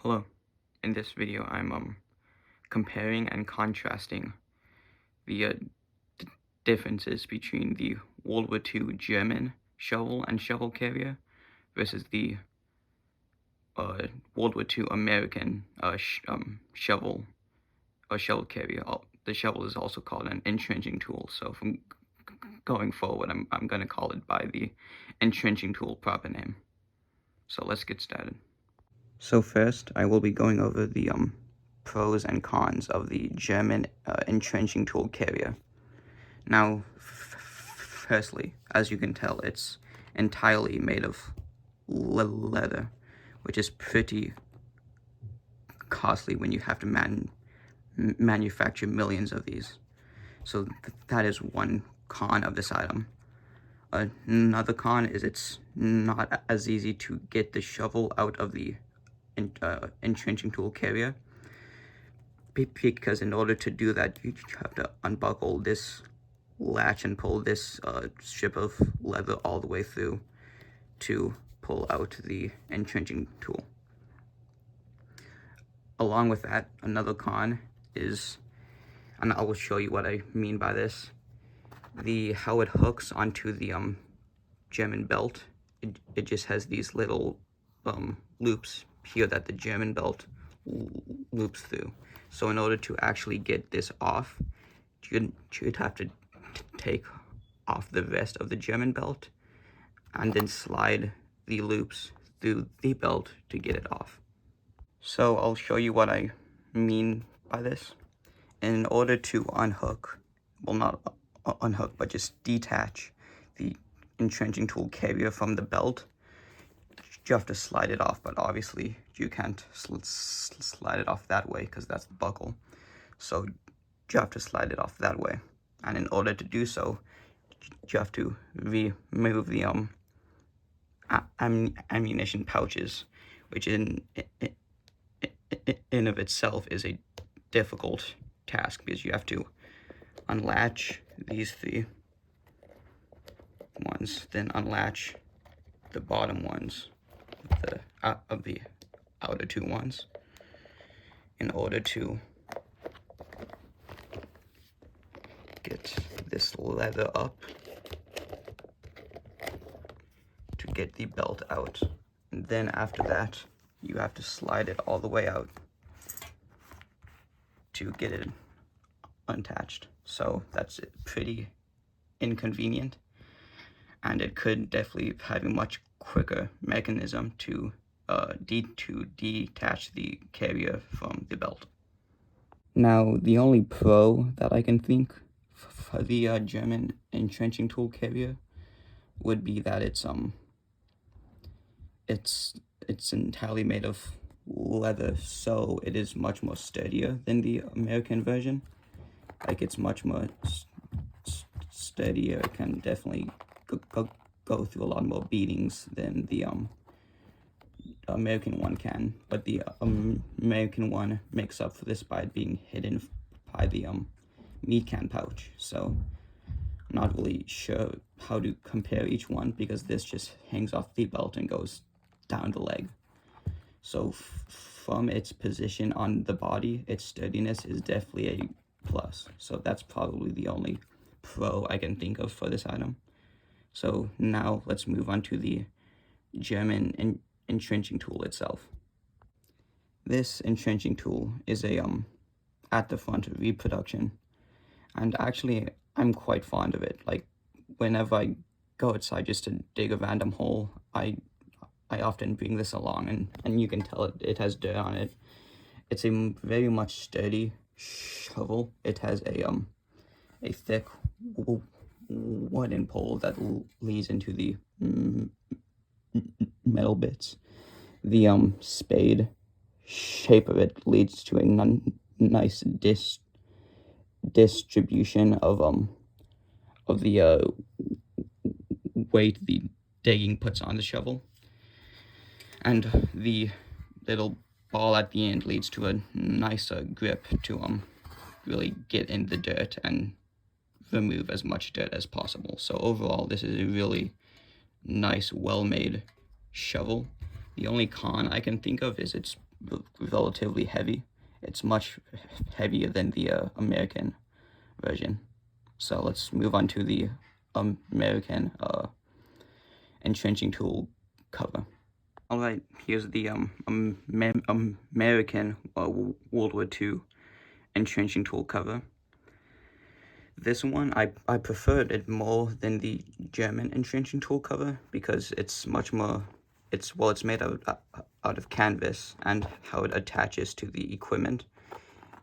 Hello. In this video, I'm comparing and contrasting the differences between the World War II German shovel and shovel carrier versus the World War II American shovel or shovel carrier. The shovel is also called an entrenching tool. So from going forward, I'm gonna call it by the entrenching tool proper name. So let's get started. So first, I will be going over the pros and cons of the German entrenching tool carrier. Now, firstly, as you can tell, it's entirely made of leather, which is pretty costly when you have to manufacture millions of these. So that is one con of this item. Another con is it's not as easy to get the shovel out of the entrenching tool carrier, because in order to do that you have to unbuckle this latch and pull this strip of leather all the way through to pull out the entrenching tool. Along with that, another con is, and I will show you what I mean by this, how it hooks onto the German belt. It just has these little loops here that the German belt loops through. So in order to actually get this off, you'd have to take off the rest of the German belt and then slide the loops through the belt to get it off. So I'll show you what I mean by this. In order to unhook, well, not unhook, but just detach the entrenching tool carrier from the belt, you have to slide it off, but obviously you can't slide it off that way because that's the buckle. So you have to slide it off that way. And in order to do so, you have to remove the ammunition pouches, which in of itself is a difficult task, because you have to unlatch these three ones, then unlatch the bottom ones of the outer two ones in order to get this leather up to get the belt out. And then after that, you have to slide it all the way out to get it unattached. So that's pretty inconvenient, and it could definitely have a much quicker mechanism to detach the carrier from the belt. Now, the only pro that I can think for the German entrenching tool carrier would be that it's entirely made of leather, so it is much more sturdier than the American version. Like, it's much more steadier. It can definitely go through a lot more beatings than the American one can, but the American one makes up for this by being hidden by the meat can pouch. So I'm not really sure how to compare each one, because this just hangs off the belt and goes down the leg. So from its position on the body, its sturdiness is definitely a plus. So that's probably the only pro I can think of for this item. So now let's move on to the German entrenching tool itself. This entrenching tool is a at the front reproduction, and actually I'm quite fond of it. Like, whenever I go outside just to dig a random hole, I often bring this along, and you can tell it has dirt on it. It's a very much sturdy shovel. It has a thick wooden pole that leads into the metal bits. The spade shape of it leads to a nice distribution of the weight the digging puts on the shovel, and the little ball at the end leads to a nicer grip to really get in the dirt and remove as much dirt as possible. So overall, this is a really nice, well-made shovel. The only con I can think of is it's relatively heavy. It's much heavier than the American version. So let's move on to the American entrenching tool cover. Alright, here's the American World War II entrenching tool cover. This one, I preferred it more than the German entrenching tool cover because it's much more, it's made out of canvas, and how it attaches to the equipment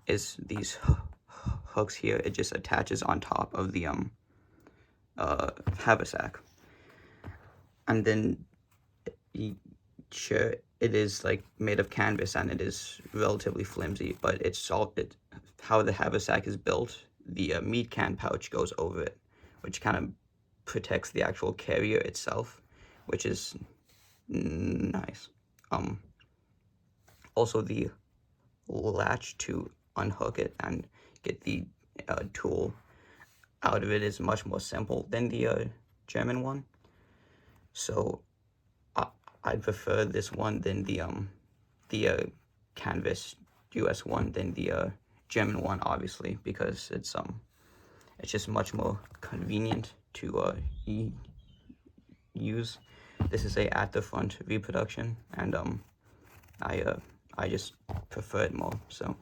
is these hooks here. It just attaches on top of the haversack. And then, sure, it is like made of canvas and it is relatively flimsy, but it's all, how the haversack is built, the meat can pouch goes over it, which kind of protects the actual carrier itself, which is nice. Also the latch to unhook it and get the tool out of it is much more simple than the German one. So I prefer this one than the canvas US one than the German one, obviously, because it's just much more convenient to use. This is a at the front reproduction, and I just prefer it more. So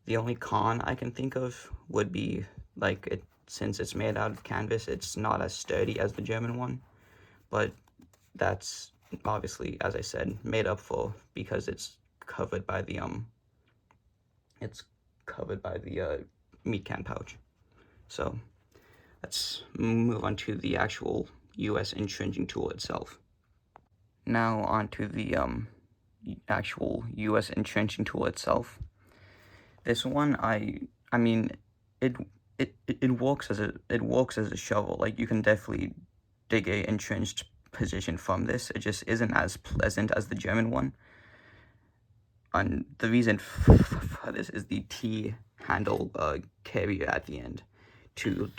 the only con I can think of would be like since it's made out of canvas, it's not as sturdy as the German one, but that's obviously, as I said, made up for because it's covered by the meat can pouch. So let's move on to the actual US entrenching tool itself. Now on to the actual US entrenching tool itself. This one, I mean, it works as a shovel. Like, you can definitely dig a entrenched position from this. It just isn't as pleasant as the German one. And the reason for this is the T-handle carrier at the end. To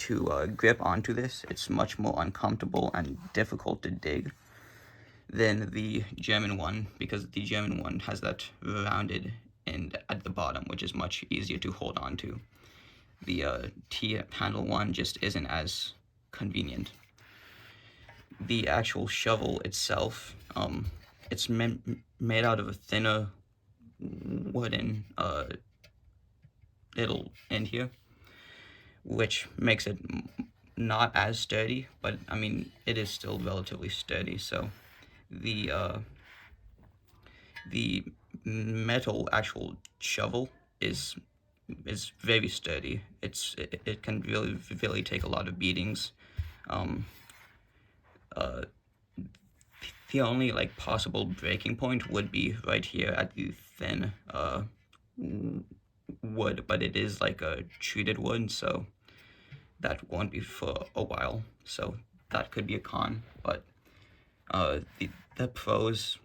grip onto this, it's much more uncomfortable and difficult to dig than the German one, because the German one has that rounded end at the bottom, which is much easier to hold on to. The T-handle one just isn't as convenient. The actual shovel itself, it's made out of a thinner wooden little end here, which makes it not as sturdy, but I mean, it is still relatively sturdy. So the metal actual shovel is very sturdy. It can really take a lot of beatings. The only like possible breaking point would be right here at the thin wood, but it is like a treated wood, so that won't be for a while. So that could be a con, but the pros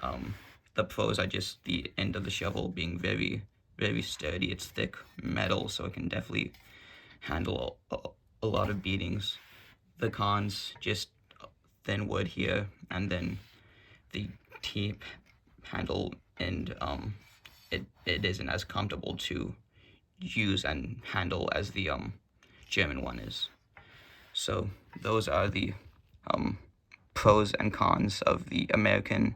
are just the end of the shovel being very, very sturdy. It's thick metal, so it can definitely handle a lot of beatings. The cons, just thin wood here, and then the T-handle, and it isn't as comfortable to use and handle as the German one is. So those are the pros and cons of the American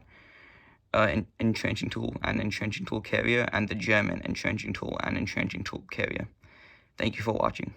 entrenching tool and entrenching tool carrier, and the German entrenching tool and entrenching tool carrier. Thank you for watching.